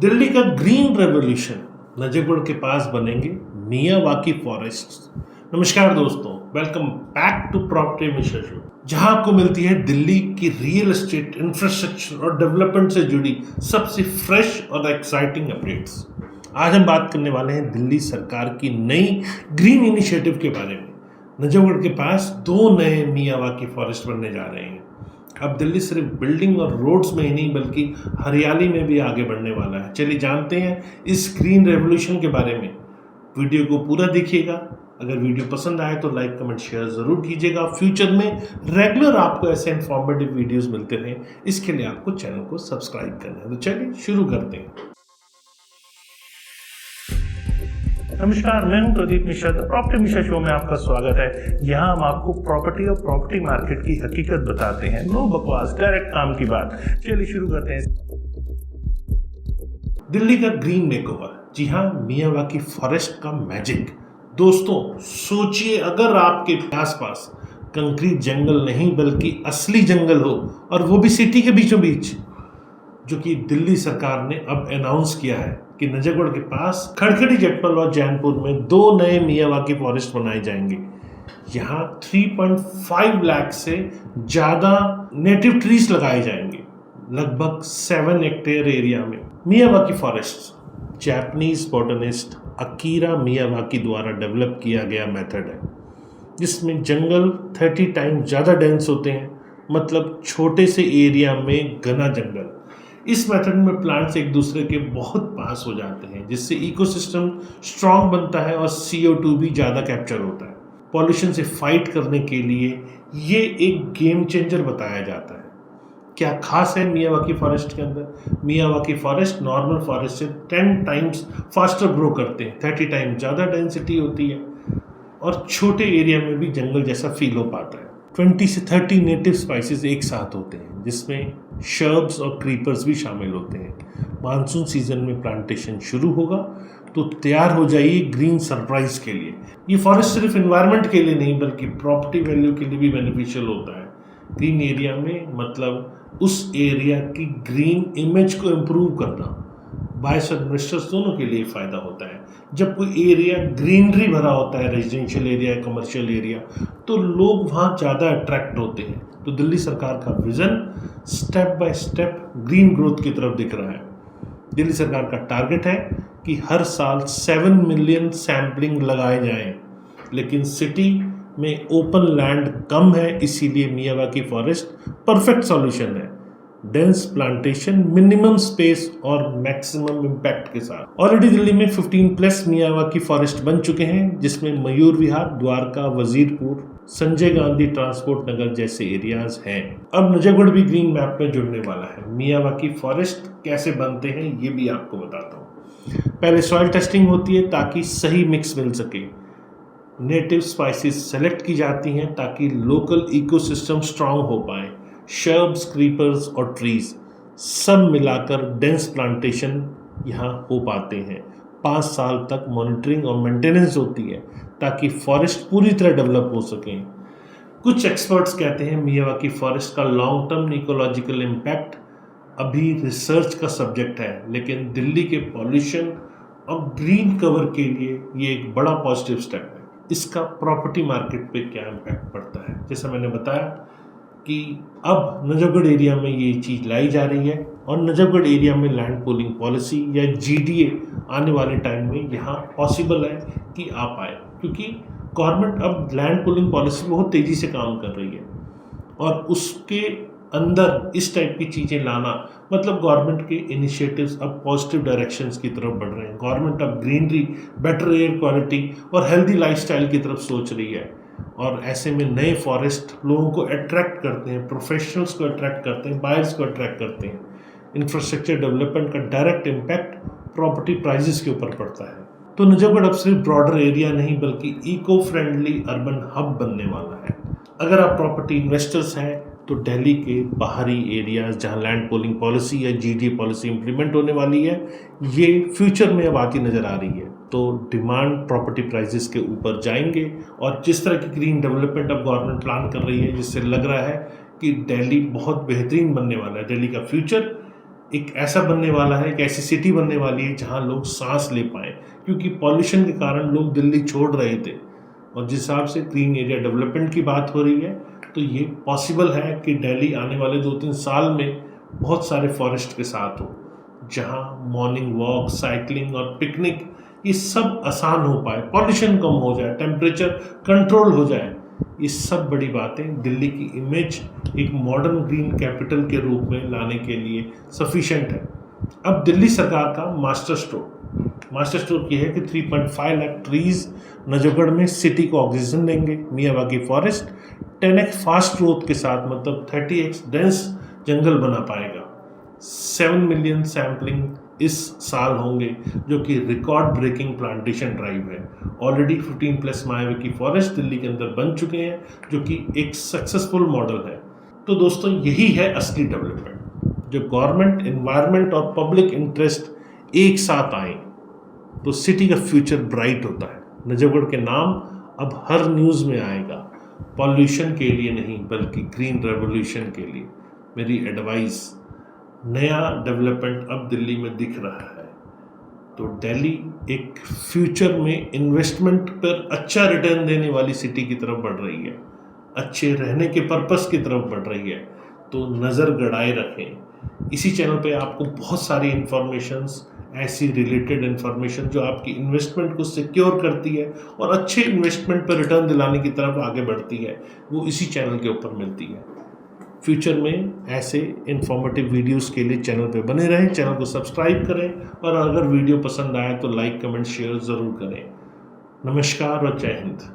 दिल्ली का green revolution, Najafgarh के पास बनेंगे मियावाकी फॉरेस्ट। नमस्कार दोस्तों, welcome back to property mission show, जहां आपको मिलती है दिल्ली की रियल एस्टेट, इंफ्रास्ट्रक्चर और डेवलपमेंट से जुड़ी सबसे फ्रेश और एक्साइटिंग अपडेट्स। आज हम बात करने वाले हैं दिल्ली सरकार की नई ग्रीन इनिशिएटिव के बारे में। नजफगढ़ के पास 2 नए मियावाकी फॉरेस्ट बनने जा रहे हैं। अब दिल्ली सिर्फ बिल्डिंग और रोड्स में ही नहीं बल्कि हरियाली में भी आगे बढ़ने वाला है। चलिए जानते हैं इस ग्रीन रेवोल्यूशन के बारे में। वीडियो को पूरा देखिएगा। अगर वीडियो पसंद आए तो लाइक कमेंट शेयर जरूर कीजिएगा। फ्यूचर में रेगुलर आपको ऐसे इंफॉर्मेटिव वीडियोस मिलते रहे, इसके लिए आपको चैनल को सब्सक्राइब करना है। तो चलिए शुरू करते हैं। नमस्कार, मैं हूं प्रदीप मिश्रा। प्रॉपर्टी मिश्रा शो में आपका स्वागत है। यहाँ हम आपको प्रॉपर्टी और प्रॉपर्टी मार्केट की हकीकत बताते हैं। नो बकवास, डायरेक्ट काम की बात। चलिए शुरू करते हैं। दिल्ली का ग्रीन मेकओवर, जी हाँ, मियावाकी फॉरेस्ट का मैजिक। दोस्तों सोचिए, अगर आपके आसपास कंक्रीट जंगल नहीं बल्कि असली जंगल हो, और वो भी सिटी के बीचों बीच, जो कि दिल्ली सरकार ने अब अनाउंस किया है कि नजफगढ़ के पास खड़खड़ी, जटपल और जैनपुर में 2 नए मियावाकी फॉरेस्ट बनाए जाएंगे। यहाँ 3.5 लाख से ज्यादा नेटिव ट्रीज लगाए जाएंगे, लगभग 7 हेक्टेयर एरिया में। Miyawaki forest Japanese botanist Akira Miyawaki द्वारा डेवलप किया गया मेथड है, जिसमें जंगल 30 टाइम्स ज्यादा डेंस होते हैं, मतलब छोटे से एरिया में घना जंगल। इस मेथड में प्लांट्स एक दूसरे के बहुत पास हो जाते हैं, जिससे इकोसिस्टम स्ट्रांग बनता है और CO2 भी ज़्यादा कैप्चर होता है। पॉल्यूशन से फाइट करने के लिए ये एक गेम चेंजर बताया जाता है। क्या खास है मियावाकी फॉरेस्ट के अंदर? मियावाकी फॉरेस्ट नॉर्मल फॉरेस्ट से 10 टाइम्स फास्टर ग्रो करते हैं, 30 टाइम्स ज़्यादा डेंसिटी होती है, और छोटे एरिया में भी जंगल जैसा फील हो पाता है। 20 से 30 नेटिव स्पाइसेस एक साथ होते हैं, जिसमें शर्ब्स और क्रीपर्स भी शामिल होते हैं। मानसून सीजन में प्लांटेशन शुरू होगा तो तैयार हो जाइए ग्रीन सरप्राइज के लिए। ये फॉरेस्ट सिर्फ एनवायरनमेंट के लिए नहीं बल्कि प्रॉपर्टी वैल्यू के लिए भी बेनिफिशियल होता है। ग्रीन एरिया में मतलब उस एरिया की ग्रीन इमेज को इम्प्रूव करना, बायर्स और इन्वेस्टर्स दोनों के लिए फ़ायदा होता है। जब कोई एरिया ग्रीनरी भरा होता है, रेजिडेंशियल एरिया, कमर्शियल एरिया, तो लोग वहाँ ज़्यादा अट्रैक्ट होते हैं। तो दिल्ली सरकार का vision step by step green growth की तरफ दिख रहा है। दिल्ली सरकार का टारगेट है कि हर साल 7 मिलियन सैम्पलिंग लगाए जाएं, लेकिन सिटी में ओपन लैंड कम है, इसीलिए मियावाकी फॉरेस्ट परफेक्ट सॉल्यूशन है। डेंस प्लांटेशन, मिनिमम स्पेस और मैक्सिमम इम्पैक्ट के साथ। ऑलरेडी दिल्ली में 15+ मियावाकी फॉरेस्ट बन चुके हैं, जिसमें मयूर विहार, द्वारका, वजीरपुर, संजय गांधी ट्रांसपोर्ट नगर जैसे एरियाज हैं। अब नजफगढ़ भी ग्रीन मैप में जुड़ने वाला है। मियावाकी फॉरेस्ट कैसे बनते हैं ये भी आपको बताता हूँ। पहले सॉइल टेस्टिंग होती है ताकि सही मिक्स मिल सके। नेटिव स्पाइसेस सेलेक्ट की जाती हैं ताकि लोकल इकोसिस्टम स्ट्रांग हो पाए। शर्ब्स, क्रीपर्स और ट्रीज सब मिलाकर डेंस प्लांटेशन यहाँ हो पाते हैं। 5 साल तक मॉनिटरिंग और मेंटेनेंस होती है ताकि फॉरेस्ट पूरी तरह डेवलप हो सकें। कुछ एक्सपर्ट्स कहते हैं मियावाकी फॉरेस्ट का लॉन्ग टर्म इकोलॉजिकल इम्पैक्ट अभी रिसर्च का सब्जेक्ट है, लेकिन दिल्ली के पॉल्यूशन और ग्रीन कवर के लिए ये एक बड़ा पॉजिटिव स्टेप है। इसका प्रॉपर्टी मार्केट पे क्या इम्पैक्ट पड़ता है? जैसा मैंने बताया कि अब नजफगढ़ एरिया में ये चीज़ लाई जा रही है, और नजफगढ़ एरिया में लैंड पूलिंग पॉलिसी या GDA आने वाले टाइम में यहाँ पॉसिबल है कि आ पाए, क्योंकि गवर्नमेंट अब लैंड पूलिंग पॉलिसी बहुत तेज़ी से काम कर रही है, और उसके अंदर इस टाइप की चीज़ें लाना मतलब गवर्नमेंट के इनिशिएटिव्स अब पॉजिटिव डायरेक्शंस की तरफ बढ़ रहे हैं। गवर्नमेंट अब ग्रीनरी, बेटर एयर क्वालिटी और हेल्दी लाइफस्टाइल की तरफ सोच रही है, और ऐसे में नए फॉरेस्ट लोगों को अट्रैक्ट करते हैं, प्रोफेशनल्स को अट्रैक्ट करते हैं, बायर्स को अट्रैक्ट करते हैं। इंफ्रास्ट्रक्चर डेवलपमेंट का डायरेक्ट इम्पैक्ट प्रॉपर्टी प्राइजेस के ऊपर पड़ता है। तो नजफगढ़ अब सिर्फ ब्रॉडर एरिया नहीं बल्कि इको फ्रेंडली अर्बन हब बनने वाला है। अगर आप प्रॉपर्टी इन्वेस्टर्स हैं तो दिल्ली के बाहरी एरियाज जहां लैंड पूलिंग पॉलिसी या GDA पॉलिसी इंप्लीमेंट होने वाली है, ये फ्यूचर में अब आती नज़र आ रही है। तो डिमांड प्रॉपर्टी प्राइसेस के ऊपर जाएंगे, और जिस तरह की ग्रीन डेवलपमेंट अब गवर्नमेंट प्लान कर रही है, जिससे लग रहा है कि दिल्ली बहुत बेहतरीन बनने वाला है। दिल्ली का फ्यूचर एक ऐसा बनने वाला है, एक ऐसी सिटी बनने वाली है जहाँ लोग सांस ले पाएँ, क्योंकि पॉल्यूशन के कारण लोग दिल्ली छोड़ रहे थे। और जिस हिसाब से ग्रीन एरिया डेवलपमेंट की बात हो रही है, तो ये पॉसिबल है कि दिल्ली आने वाले 2-3 साल में बहुत सारे फॉरेस्ट के साथ हो, जहाँ मॉर्निंग वॉक, साइकिलिंग और पिकनिक ये सब आसान हो पाए, पॉल्यूशन कम हो जाए, टेम्परेचर कंट्रोल हो जाए। ये सब बड़ी बातें दिल्ली की इमेज एक मॉडर्न ग्रीन कैपिटल के रूप में लाने के लिए सफिशेंट है। अब दिल्ली सरकार का मास्टर स्ट्रोक ये है कि 3.5 लाख ट्रीज नजफगढ़ में सिटी को ऑक्सीजन देंगे। Miyawaki forest 10x fast growth के साथ, मतलब 30x डेंस जंगल बना पाएगा। 7 मिलियन सैम्पलिंग इस साल होंगे, जो कि रिकॉर्ड ब्रेकिंग प्लांटेशन ड्राइव है। ऑलरेडी 15+ मायावाकी फॉरेस्ट दिल्ली के अंदर बन चुके हैं, जो कि एक सक्सेसफुल मॉडल है। तो दोस्तों, यही है असली डेवलपमेंट। जब गवर्नमेंट, एनवायरनमेंट और पब्लिक इंटरेस्ट एक साथ आए तो सिटी का फ्यूचर ब्राइट होता है। नजफगढ़ के नाम अब हर न्यूज़ में आएगा, पॉल्यूशन के लिए नहीं बल्कि ग्रीन रेवोल्यूशन के लिए। मेरी एडवाइस, नया डेवलपमेंट अब दिल्ली में दिख रहा है, तो दिल्ली एक फ्यूचर में इन्वेस्टमेंट पर अच्छा रिटर्न देने वाली सिटी की तरफ बढ़ रही है, अच्छे रहने के पर्पस की तरफ बढ़ रही है। तो नज़र गड़ाए रखें। इसी चैनल पे आपको बहुत सारी इन्फॉर्मेशंस, ऐसी रिलेटेड इन्फॉर्मेशन जो आपकी इन्वेस्टमेंट को सिक्योर करती है और अच्छे इन्वेस्टमेंट पर रिटर्न दिलाने की तरफ आगे बढ़ती है, वो इसी चैनल के ऊपर मिलती है। फ्यूचर में ऐसे इन्फॉर्मेटिव वीडियोस के लिए चैनल पे बने रहें, चैनल को सब्सक्राइब करें और अगर वीडियो पसंद आए तो लाइक, कमेंट, शेयर ज़रूर करें। नमस्कार और जय हिंद।